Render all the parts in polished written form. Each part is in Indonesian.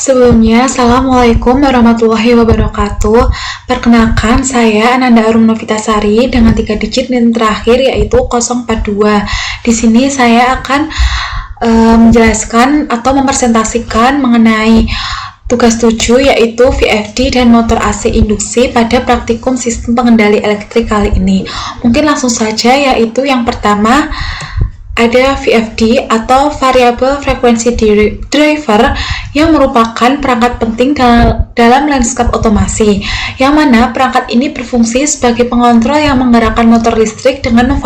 Sebelumnya, Assalamualaikum warahmatullahi wabarakatuh. Perkenalkan, saya Ananda Arum Novitasari dengan 3 digit NIM terakhir yaitu 042. Di sini saya akan menjelaskan atau mempresentasikan mengenai tugas 7 yaitu VFD dan motor AC induksi pada praktikum sistem pengendali elektrik kali ini. Mungkin langsung saja, yaitu yang pertama ada VFD atau Variable Frequency Driver yang merupakan perangkat penting dalam lanskap otomasi, yang mana perangkat ini berfungsi sebagai pengontrol yang menggerakkan motor listrik dengan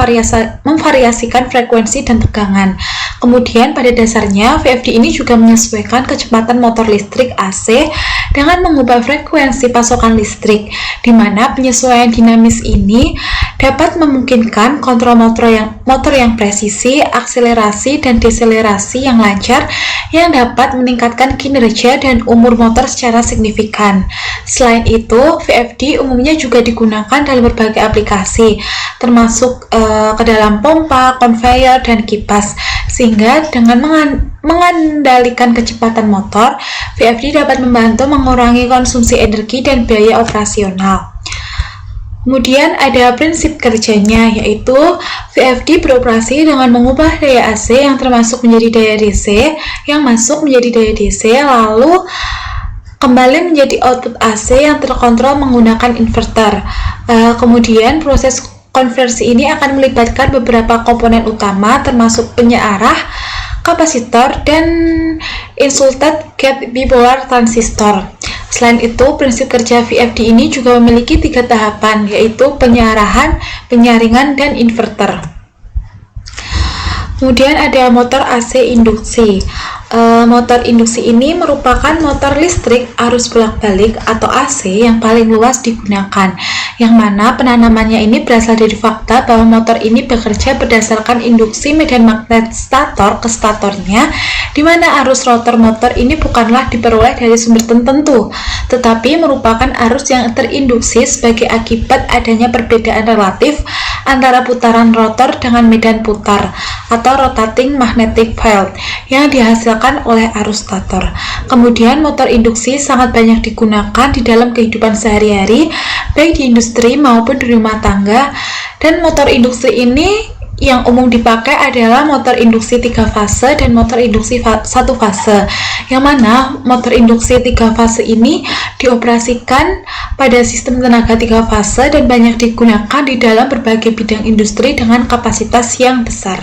memvariasikan frekuensi dan tegangan. Kemudian pada dasarnya VFD ini juga menyesuaikan kecepatan motor listrik AC dengan mengubah frekuensi pasokan listrik, di mana penyesuaian dinamis ini dapat memungkinkan kontrol motor yang presisi, akselerasi dan deselerasi yang lancar, yang dapat meningkatkan kinerja dan umur motor secara signifikan. Selain itu, VFD umumnya juga digunakan dalam berbagai aplikasi, termasuk ke dalam pompa, conveyor, dan kipas, sehingga dengan mengendalikan kecepatan motor, VFD dapat membantu mengurangi konsumsi energi dan biaya operasional. Kemudian ada prinsip kerjanya, yaitu VFD beroperasi dengan mengubah daya AC yang termasuk menjadi daya DC yang masuk menjadi daya DC, lalu kembali menjadi output AC yang terkontrol menggunakan inverter. Kemudian proses konversi ini akan melibatkan beberapa komponen utama, termasuk penyearah, kapasitor, dan insulated gate bipolar transistor. Selain itu, prinsip kerja VFD ini juga memiliki 3 tahapan, yaitu penyiarahan, penyaringan, dan inverter. Kemudian ada motor AC induksi. Motor induksi ini merupakan motor listrik arus bolak-balik atau AC yang paling luas digunakan, yang mana penanamannya ini berasal dari fakta bahwa motor ini bekerja berdasarkan induksi medan magnet stator ke statornya, di mana arus rotor motor ini bukanlah diperoleh dari sumber tertentu, tetapi merupakan arus yang terinduksi sebagai akibat adanya perbedaan relatif antara putaran rotor dengan medan putar atau rotating magnetic field yang dihasilkan oleh arus stator. Kemudian motor induksi sangat banyak digunakan di dalam kehidupan sehari-hari, baik di industri maupun di rumah tangga. Dan motor induksi ini yang umum dipakai adalah motor induksi 3 fase dan motor induksi 1 fase, yang mana motor induksi 3 fase ini dioperasikan pada sistem tenaga 3 fase dan banyak digunakan di dalam berbagai bidang industri dengan kapasitas yang besar.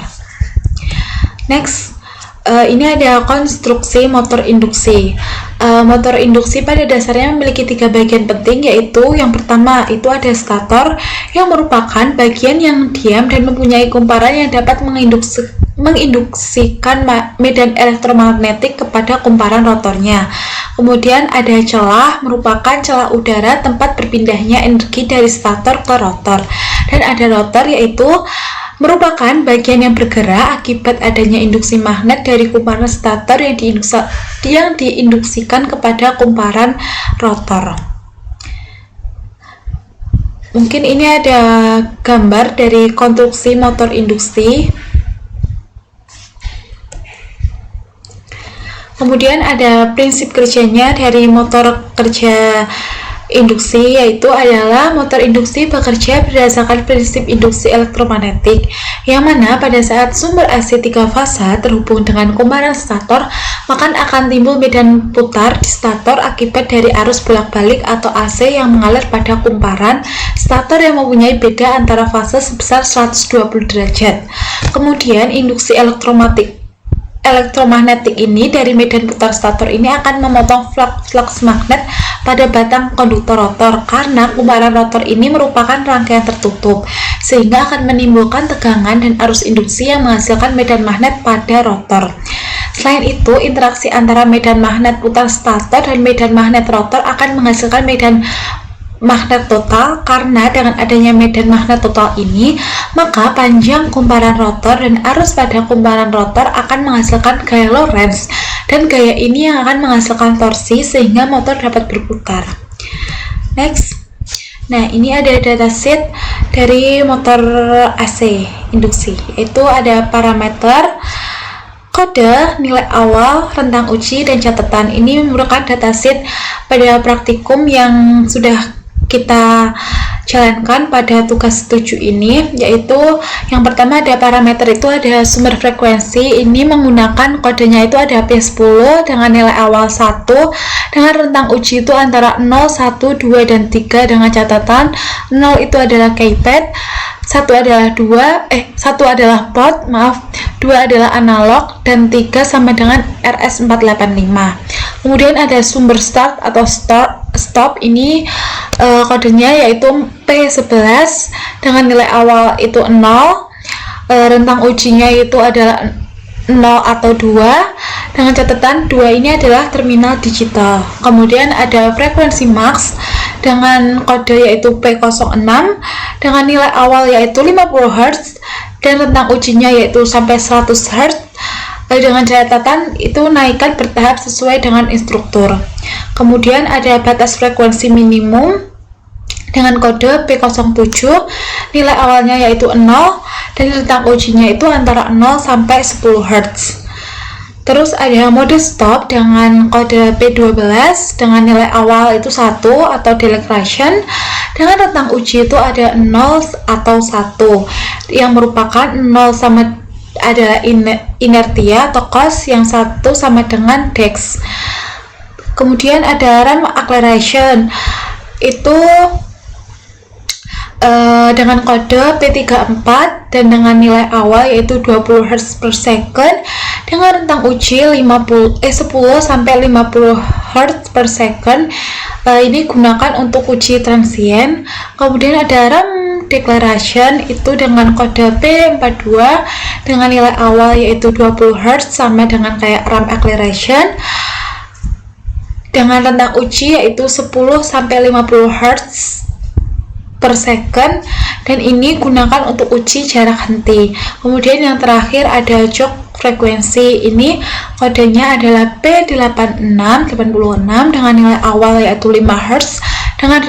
Next, ini ada konstruksi motor induksi. Motor induksi pada dasarnya memiliki 3 bagian penting, yaitu yang pertama itu ada stator, yang merupakan bagian yang diam dan mempunyai kumparan yang dapat menginduksikan medan elektromagnetik kepada kumparan rotornya. Kemudian ada celah, merupakan celah udara tempat berpindahnya energi dari stator ke rotor. Dan ada rotor, yaitu merupakan bagian yang bergerak akibat adanya induksi magnet dari kumparan stator yang diinduksikan kepada kumparan rotor. Mungkin ini ada gambar dari konstruksi motor induksi. Kemudian ada prinsip kerjanya dari motor kerja induksi, yaitu adalah motor induksi bekerja berdasarkan prinsip induksi elektromagnetik, yang mana pada saat sumber AC 3 fase terhubung dengan kumparan stator, maka akan timbul medan putar di stator akibat dari arus bolak-balik atau AC yang mengalir pada kumparan stator yang mempunyai beda antara fase sebesar 120 derajat. Kemudian induksi elektromagnetik ini dari medan putar stator ini akan memotong flux magnet pada batang konduktor rotor, karena kumparan rotor ini merupakan rangkaian tertutup, sehingga akan menimbulkan tegangan dan arus induksi yang menghasilkan medan magnet pada rotor. Selain itu, interaksi antara medan magnet putar stator dan medan magnet rotor akan menghasilkan medan magnet total, karena dengan adanya medan magnet total ini, maka panjang kumparan rotor dan arus pada kumparan rotor akan menghasilkan gaya Lorentz, dan gaya ini yang akan menghasilkan torsi sehingga motor dapat berputar. Next, nah ini ada datasheet dari motor AC induksi, yaitu ada parameter, Kode, nilai awal, rentang uji, dan catatan ini merupakan datasheet pada praktikum yang sudah kita jalankan pada tugas 7 ini, yaitu yang pertama ada parameter, itu ada sumber frekuensi. Ini menggunakan kodenya itu ada P10 dengan nilai awal 1, dengan rentang uji itu antara 0, 1, 2, dan 3, dengan catatan 0 itu adalah keypad, 1 adalah port, 2 adalah analog, dan 3 sama dengan RS485. Kemudian ada sumber start atau stop, ini kodenya yaitu P11 dengan nilai awal itu 0, rentang ujinya itu adalah 0 atau 2, dengan catatan 2 ini adalah terminal digital. Kemudian ada frekuensi max dengan kode yaitu P06 dengan nilai awal yaitu 50 Hz dan rentang ujinya yaitu sampai 100 Hz, dengan catatan itu naikkan bertahap sesuai dengan instruktur. Kemudian ada batas frekuensi minimum dengan kode P07, nilai awalnya yaitu 0 dan rentang ujinya itu antara 0 sampai 10 Hz. Terus ada mode stop dengan kode P12 dengan nilai awal itu 1 atau deceleration, dengan rentang uji itu ada 0 atau 1, yang merupakan 0 sama adalah inertia atau cos, yang 1 sama dengan dex. Kemudian ada ramp acceleration, itu dengan kode P34 dan dengan nilai awal yaitu 20 Hz per second, dengan rentang uji 10 sampai 50 Hz per second. Ini gunakan untuk uji transient. Kemudian ada ramp deceleration, itu dengan kode P42 dengan nilai awal yaitu 20 Hz sama dengan kayak ramp acceleration, dengan rentang uji yaitu 10 sampai 50 Hz per second, dan ini gunakan untuk uji jarak henti. Kemudian yang terakhir ada jog frekuensi, ini kodenya adalah P86 dengan nilai awal yaitu 5 Hz dengan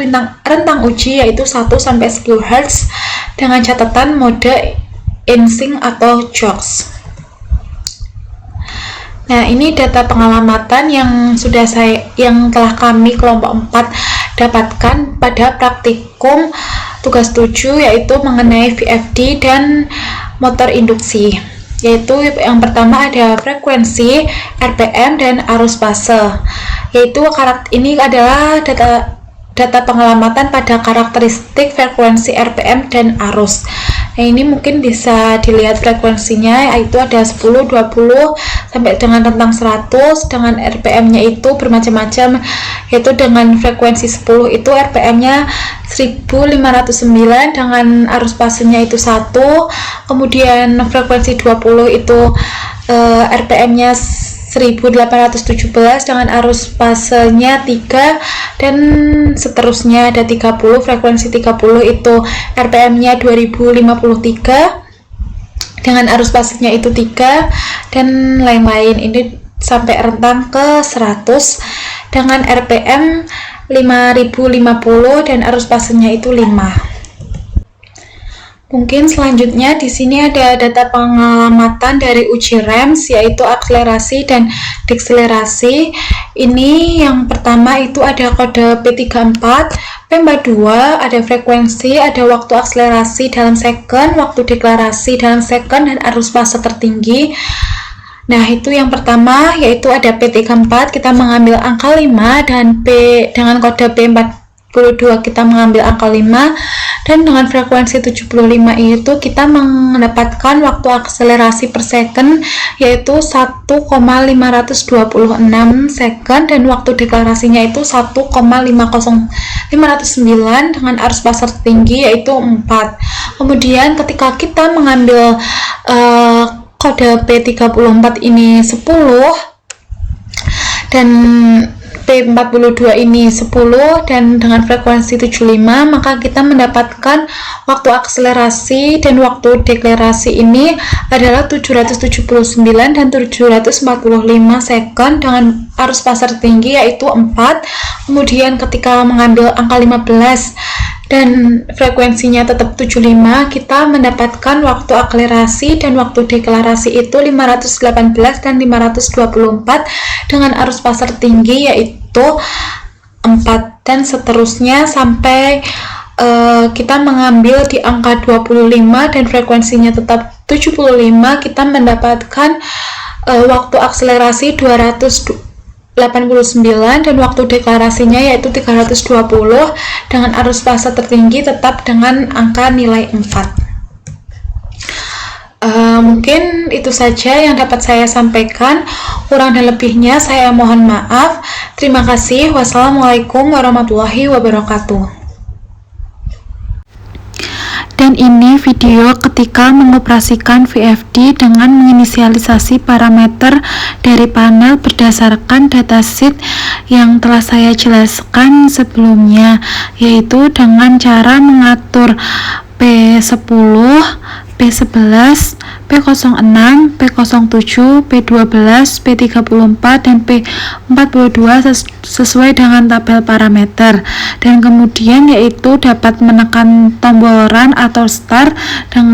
rentang uji yaitu 1 sampai 10 Hz, dengan catatan mode in-sync atau jogs. Nah, ini data pengamatan yang telah kami kelompok 4 dapatkan pada praktikum tugas 7, yaitu mengenai VFD dan motor induksi. Yaitu yang pertama ada frekuensi, RPM, dan arus fase. Yaitu ini adalah data pengamatan pada karakteristik frekuensi, RPM, dan arus. Nah, ini mungkin bisa dilihat frekuensinya, yaitu ada 10, 20, sampai dengan rentang 100, dengan RPM-nya itu bermacam-macam, yaitu dengan frekuensi 10 itu RPM-nya 1509, dengan arus fasenya itu 1, kemudian frekuensi 20 itu RPM-nya 1817 dengan arus fasenya 3, dan seterusnya ada 30, frekuensi 30 itu RPM-nya 2053 dengan arus fasenya itu 3, dan lain-lain. Ini sampai rentang ke 100 dengan RPM 5050 dan arus fasenya itu 5. Mungkin selanjutnya di sini ada data pengamatan dari uji REMS, yaitu akselerasi dan dekselerasi. Ini yang pertama itu ada kode P34, P42, ada frekuensi, ada waktu akselerasi dalam second, waktu deklarasi dalam second, dan arus fase tertinggi. Nah, itu yang pertama, yaitu ada P34, kita mengambil angka 5, dan dengan kode P42 kita mengambil angka 5, dan dengan frekuensi 75 itu kita mendapatkan waktu akselerasi per second yaitu 1,526 second, dan waktu deklarasinya itu 1,509 dengan arus fase tertinggi yaitu 4. Kemudian ketika kita mengambil kode P34 ini 10 dan P42 ini 10 dan dengan frekuensi 75, maka kita mendapatkan waktu akselerasi dan waktu deklarasi ini adalah 779 dan 745 second dengan arus pasar tinggi yaitu 4. Kemudian ketika mengambil angka 15 dan frekuensinya tetap 75, kita mendapatkan waktu akselerasi dan waktu deklarasi itu 518 dan 524 dengan arus pasar tinggi yaitu 4, dan seterusnya sampai kita mengambil di angka 25 dan frekuensinya tetap 75, kita mendapatkan waktu akselerasi 289 dan waktu deklarasinya yaitu 320 dengan arus pasar tertinggi tetap dengan angka nilai 4. Mungkin itu saja yang dapat saya sampaikan. Kurang dan lebihnya saya mohon maaf. Terima kasih. Wassalamualaikum warahmatullahi wabarakatuh. Dan ini video ketika mengoperasikan VFD dengan menginisialisasi parameter dari panel berdasarkan datasheet yang telah saya jelaskan sebelumnya, yaitu dengan cara mengatur P10, P11, P06, P07, P12, P34, dan P42 sesuai dengan tabel parameter, dan kemudian yaitu dapat menekan tombol run atau start dan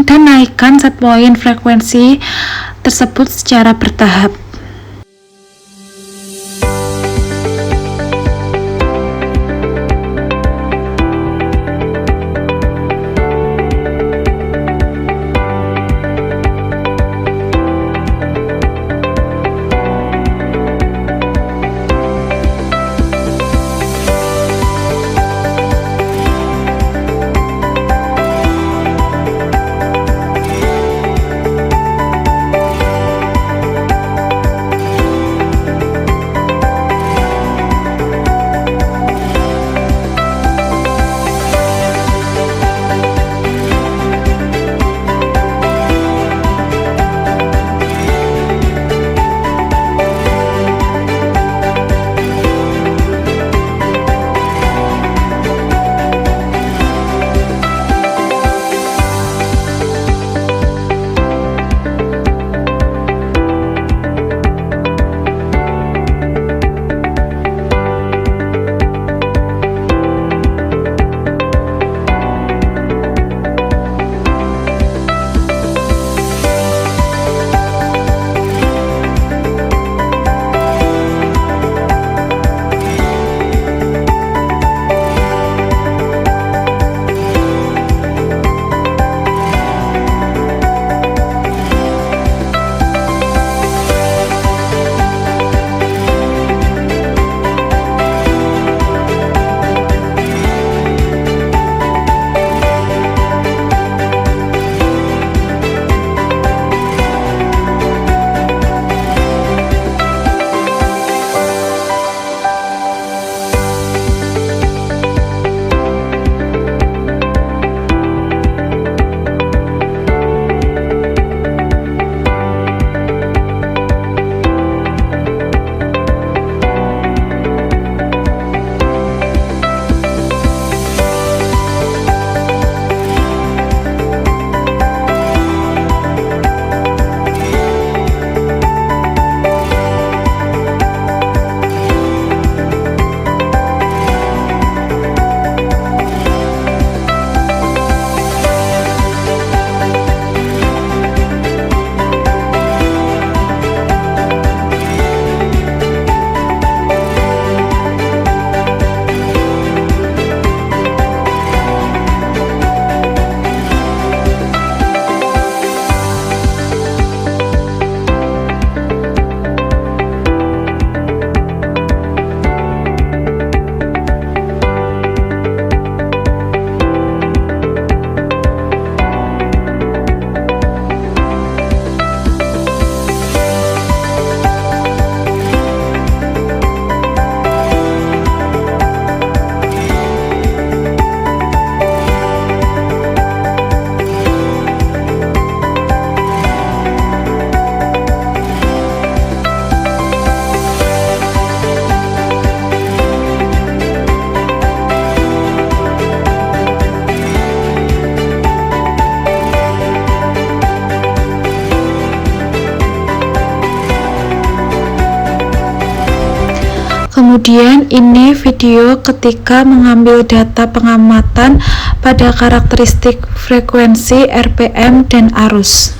naikkan set point frekuensi tersebut secara bertahap. Kemudian ini video ketika mengambil data pengamatan pada karakteristik frekuensi, RPM, dan arus.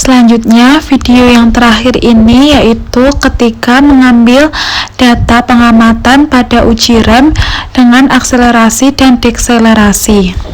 Selanjutnya, video yang terakhir ini yaitu ketika mengambil data pengamatan pada uji rem dengan akselerasi dan dekselerasi.